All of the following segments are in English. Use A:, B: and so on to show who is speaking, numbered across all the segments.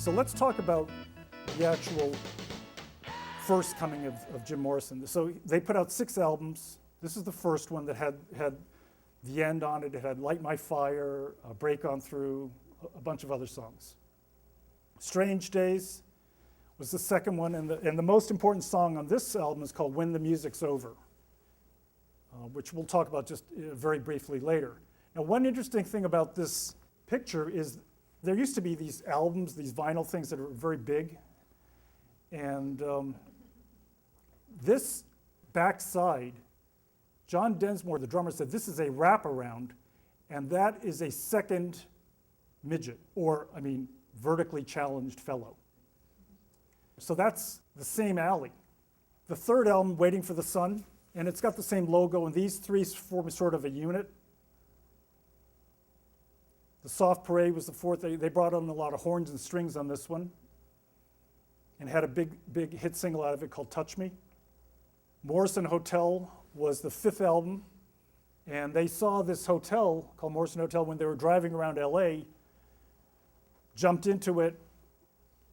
A: So let's talk about the actual first coming of Jim Morrison. So they put out 6 albums. This is the first one that had The End on it. It had Light My Fire, Break On Through, a bunch of other songs. Strange Days was the second one, and the most important song on this album is called When the Music's Over, which we'll talk about just very briefly later. Now, one interesting thing about this picture is there used to be these albums, these vinyl things that are very big, and this backside, John Densmore, the drummer, said this is a wraparound, and that is a second midget, or, I mean, vertically challenged fellow. So that's the same alley. The third album, Waiting for the Sun, and it's got the same logo, and these 3 form sort of a unit. The Soft Parade was the fourth. They brought on a lot of horns and strings on this one, and had a big hit single out of it called Touch Me. Morrison Hotel was the 5th album, and they saw this hotel called Morrison Hotel when they were driving around LA, jumped into it.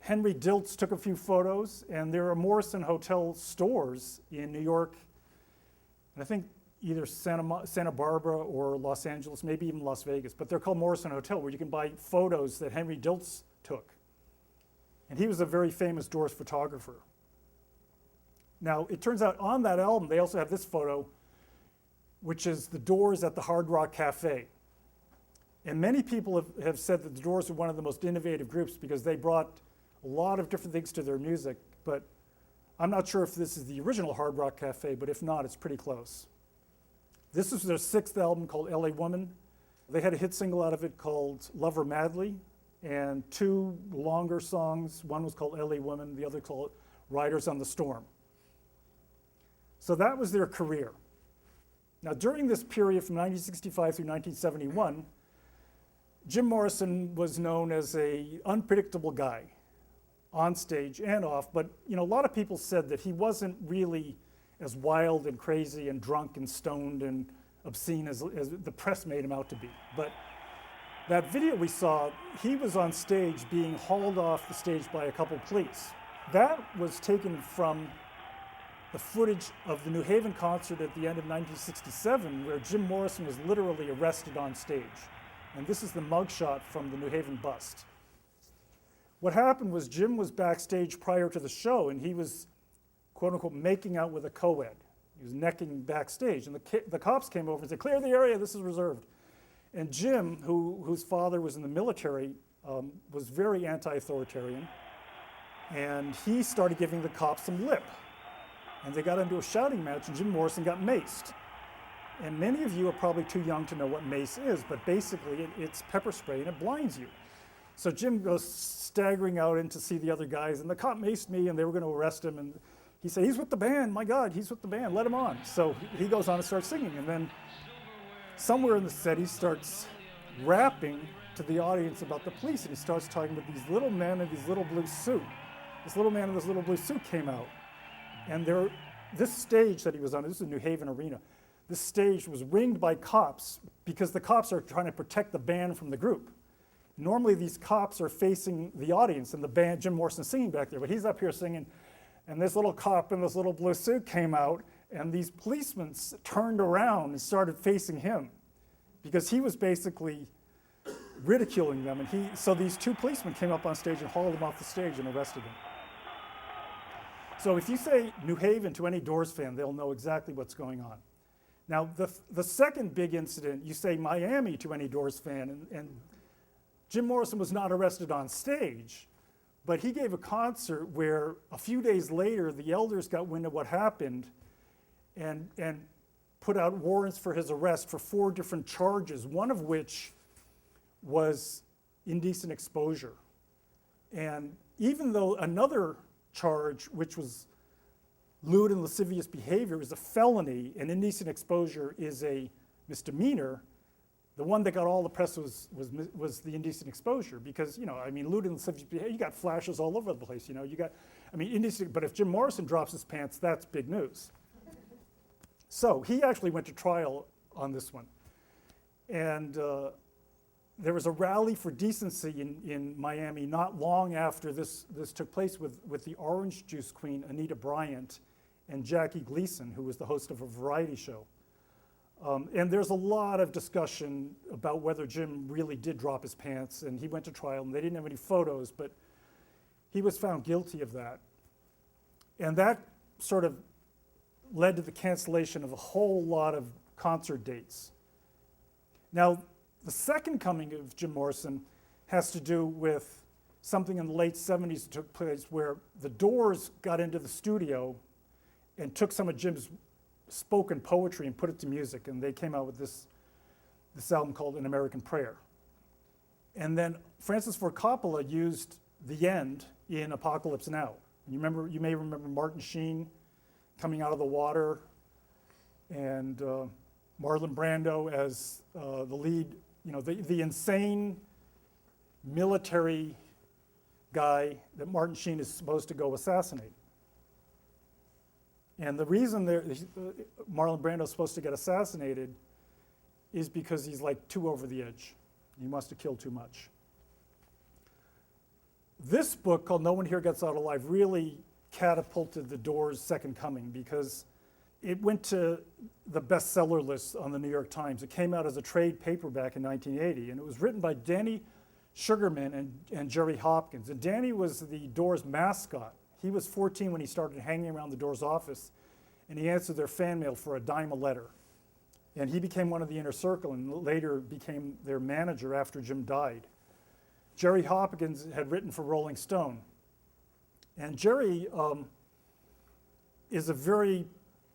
A: Henry Diltz took a few photos, and there are Morrison Hotel stores in New York, and I think either Santa Barbara or Los Angeles, maybe even Las Vegas, but they're called Morrison Hotel, where you can buy photos that Henry Diltz took. And he was a very famous Doors photographer. Now, it turns out on that album, they also have this photo, which is the Doors at the Hard Rock Cafe. And many people have said that the Doors are one of the most innovative groups because they brought a lot of different things to their music, but I'm not sure if this is the original Hard Rock Cafe, but if not, it's pretty close. This is their 6th album called LA Woman. They had a hit single out of it called Love Her Madly, and 2 longer songs. One was called LA Woman, the other called Riders on the Storm. So that was their career. Now, during this period from 1965 through 1971, Jim Morrison was known as an unpredictable guy, on stage and off, but a lot of people said that he wasn't really as wild and crazy and drunk and stoned and obscene as the press made him out to be. But that video we saw, he was on stage being hauled off the stage by a couple police. That was taken from the footage of the New Haven concert at the end of 1967, where Jim Morrison was literally arrested on stage. And this is the mugshot from the New Haven bust. What happened was Jim was backstage prior to the show, and he was, quote unquote, making out with a co-ed. He was necking backstage, and the cops came over and said, "Clear the area, this is reserved." And Jim, whose father was in the military, was very anti-authoritarian, and he started giving the cops some lip. And they got into a shouting match, and Jim Morrison got maced. And many of you are probably too young to know what mace is, but basically it's pepper spray, and it blinds you. So Jim goes staggering out in to see the other guys, and the cop maced me, and they were going to arrest him. And he said, "He's with the band, my God, he's with the band, let him on." So he goes on and starts singing, and then somewhere in the set he starts rapping to the audience about the police, and he starts talking about these little men in these little blue suit. This little man in this little blue suit came out, and this stage that he was on, this is New Haven Arena, this stage was ringed by cops because the cops are trying to protect the band from the group. Normally these cops are facing the audience and the band, Jim Morrison singing back there, but he's up here singing, and this little cop in this little blue suit came out, and these policemen turned around and started facing him because he was basically ridiculing them. And so these 2 policemen came up on stage and hauled him off the stage and arrested him. So if you say New Haven to any Doors fan, they'll know exactly what's going on. Now, the second big incident, you say Miami to any Doors fan, and Jim Morrison was not arrested on stage, but he gave a concert where a few days later, the elders got wind of what happened and put out warrants for his arrest for 4 different charges, one of which was indecent exposure. And even though another charge, which was lewd and lascivious behavior, is a felony, and indecent exposure is a misdemeanor, the one that got all the press was the indecent exposure, because lewd and lascivious behavior, you got flashes all over the place. Indecent. But if Jim Morrison drops his pants, that's big news. So he actually went to trial on this one, and there was a rally for decency in Miami not long after this took place with the Orange Juice Queen, Anita Bryant, and Jackie Gleason, who was the host of a variety show. And there's a lot of discussion about whether Jim really did drop his pants, and he went to trial, and they didn't have any photos, but he was found guilty of that. And that sort of led to the cancellation of a whole lot of concert dates. Now, the second coming of Jim Morrison has to do with something in the late 70s that took place where the Doors got into the studio and took some of Jim's spoken poetry and put it to music, and they came out with this album called An American Prayer. And then Francis Ford Coppola used the end in Apocalypse Now. You may remember Martin Sheen coming out of the water, and Marlon Brando as the lead, the insane military guy that Martin Sheen is supposed to go assassinate. And the reason Marlon Brando is supposed to get assassinated is because he's like too over the edge. He must have killed too much. This book, called No One Here Gets Out Alive, really catapulted the Doors' second coming because it went to the bestseller list on the New York Times. It came out as a trade paperback in 1980, and it was written by Danny Sugarman and Jerry Hopkins. And Danny was the Doors' mascot. He was 14 when he started hanging around the Doors' office, and he answered their fan mail for $0.10 a letter. And he became one of the inner circle and later became their manager after Jim died. Jerry Hopkins had written for Rolling Stone. And Jerry is a very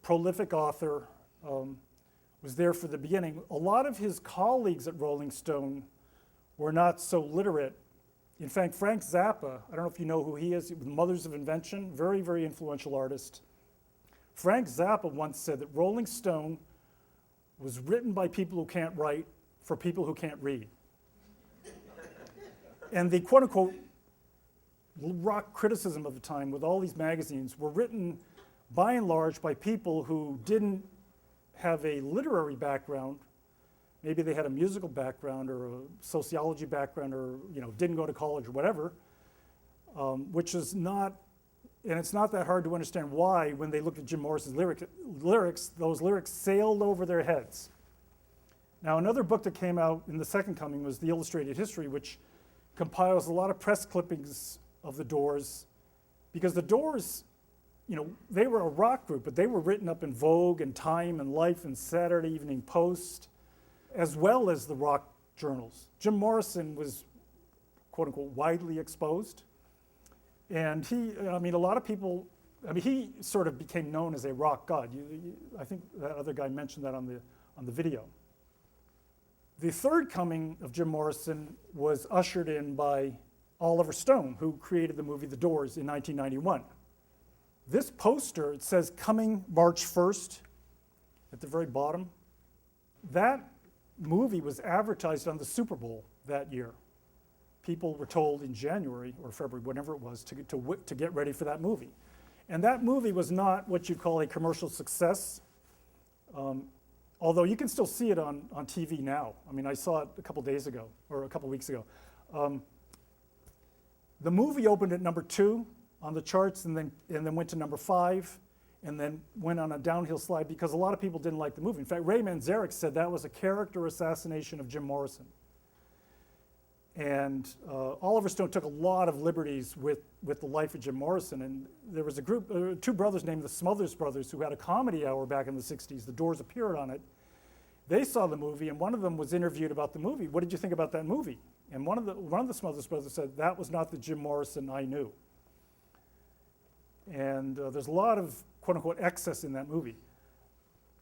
A: prolific author, was there for the beginning. A lot of his colleagues at Rolling Stone were not so literate. In fact, Frank Zappa, I don't know if you know who he is, Mothers of Invention, very, very influential artist. Frank Zappa once said that Rolling Stone was written by people who can't write for people who can't read. And the quote-unquote rock criticism of the time with all these magazines were written by and large by people who didn't have a literary background. Maybe they had a musical background or a sociology background or didn't go to college or whatever, which is not, and it's not that hard to understand why when they looked at Jim Morrison's lyrics, those lyrics sailed over their heads. Now, another book that came out in the second coming was The Illustrated History, which compiles a lot of press clippings of the Doors, because the Doors, they were a rock group, but they were written up in Vogue and Time and Life and Saturday Evening Post, as well as the rock journals. Jim Morrison was, quote unquote, widely exposed. And a lot of people, he sort of became known as a rock god. I think that other guy mentioned that on the video. The third coming of Jim Morrison was ushered in by Oliver Stone, who created the movie The Doors in 1991. This poster, it says coming March 1st at the very bottom. That movie was advertised on the Super Bowl that year. People were told in January or February, whenever it was, to get ready for that movie. And that movie was not what you'd call a commercial success, although you can still see it on TV now. I saw it a couple days ago, or a couple weeks ago. The movie opened at number 2 on the charts and then went to number 5 and then went on a downhill slide because a lot of people didn't like the movie. In fact, Ray Manzarek said that was a character assassination of Jim Morrison. And Oliver Stone took a lot of liberties with the life of Jim Morrison. And there was a group, 2 brothers named the Smothers Brothers, who had a comedy hour back in the 60s. The Doors appeared on it. They saw the movie, and one of them was interviewed about the movie. What did you think about that movie? And one of the Smothers Brothers said, that was not the Jim Morrison I knew. And there's a lot of quote-unquote excess in that movie.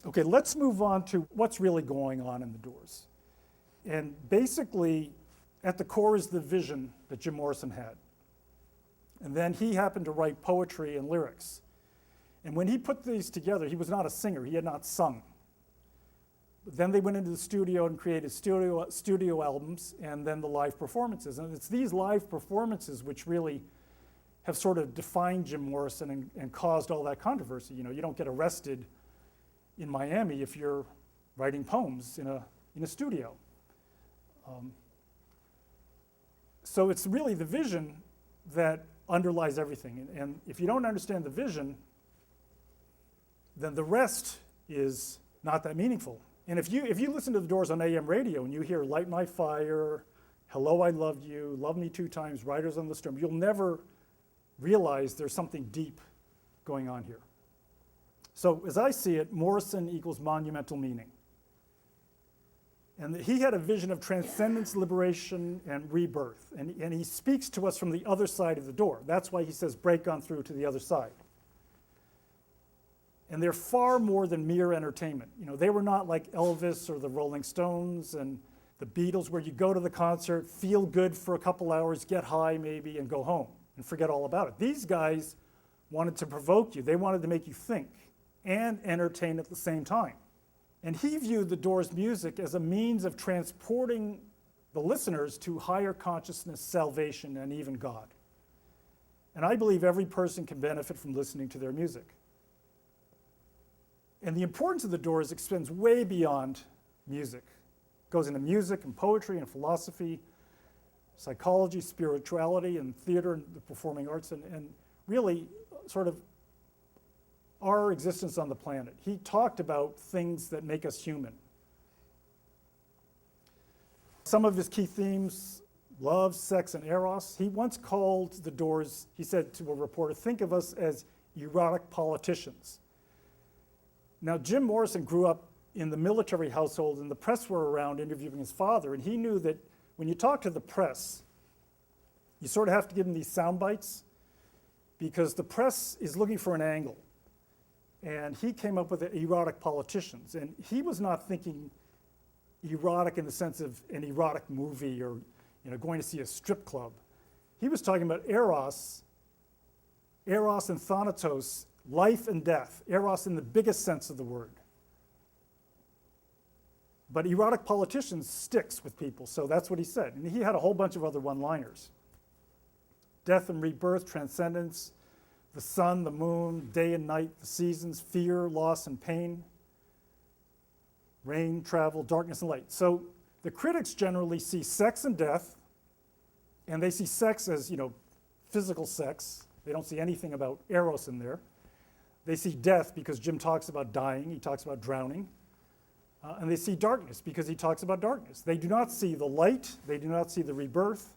A: Okay, let's move on to what's really going on in the Doors. And basically, at the core is the vision that Jim Morrison had. And then he happened to write poetry and lyrics. And when he put these together, he was not a singer, he had not sung. But then they went into the studio and created studio albums and then the live performances. And it's these live performances which really have sort of defined Jim Morrison and caused all that controversy. You don't get arrested in Miami if you're writing poems in a studio. So it's really the vision that underlies everything. And if you don't understand the vision, then the rest is not that meaningful. And if you listen to the Doors on AM radio and you hear Light My Fire, Hello, I Loved You, Love Me Two Times, Riders on the Storm, you'll never realize there's something deep going on here. So as I see it, Morrison equals monumental meaning. And he had a vision of transcendence, liberation, and rebirth. And he speaks to us from the other side of the door. That's why he says, break on through to the other side. And they're far more than mere entertainment. You know, they were not like Elvis or the Rolling Stones and the Beatles, where you go to the concert, feel good for a couple hours, get high maybe, and go home and forget all about it. These guys wanted to provoke you. They wanted to make you think and entertain at the same time. And he viewed the Doors' music as a means of transporting the listeners to higher consciousness, salvation, and even God. And I believe every person can benefit from listening to their music. And the importance of the Doors extends way beyond music. It goes into music and poetry and philosophy, psychology, spirituality, and theater and the performing arts, and really sort of our existence on the planet. He talked about things that make us human. Some of his key themes, love, sex, and eros. He once called the Doors, he said to a reporter, think of us as erotic politicians. Now, Jim Morrison grew up in the military household, and the press were around interviewing his father, and he knew that when you talk to the press, you sort of have to give them these sound bites, because the press is looking for an angle. And he came up with the erotic politicians, and he was not thinking erotic in the sense of an erotic movie or going to see a strip club. He was talking about eros and thanatos, life and death, eros in the biggest sense of the word. But erotic politicians sticks with people, so that's what he said. And he had a whole bunch of other one-liners. Death and rebirth, transcendence, the sun, the moon, day and night, the seasons, fear, loss, and pain, rain, travel, darkness, and light. So the critics generally see sex and death, and they see sex as, physical sex. They don't see anything about eros in there. They see death because Jim talks about dying, he talks about drowning. And they see darkness because he talks about darkness. They do not see the light, they do not see the rebirth,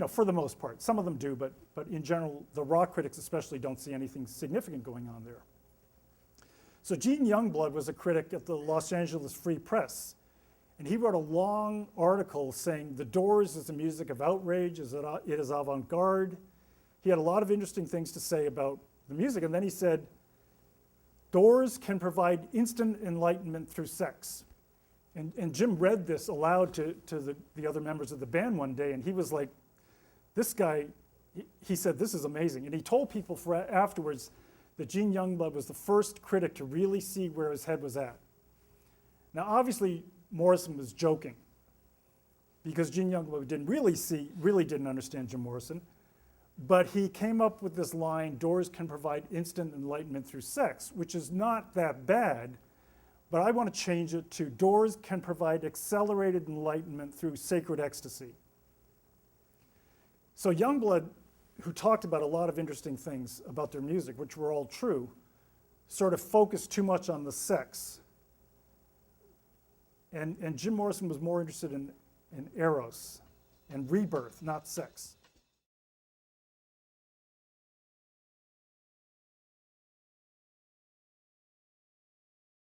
A: for the most part. Some of them do, but in general, the rock critics especially don't see anything significant going on there. So Gene Youngblood was a critic at the Los Angeles Free Press, and he wrote a long article saying the Doors is the music of outrage, it is avant-garde. He had a lot of interesting things to say about the music, and then he said, Doors can provide instant enlightenment through sex. And Jim read this aloud to the other members of the band one day, and he was like, this guy, he said, this is amazing. And he told people afterwards that Gene Youngblood was the first critic to really see where his head was at. Now, obviously, Morrison was joking, because Gene Youngblood really didn't understand Jim Morrison. But he came up with this line, Doors can provide instant enlightenment through sex, which is not that bad, but I want to change it to Doors can provide accelerated enlightenment through sacred ecstasy. So Youngblood, who talked about a lot of interesting things about their music, which were all true, sort of focused too much on the sex. And Jim Morrison was more interested in eros and rebirth, not sex.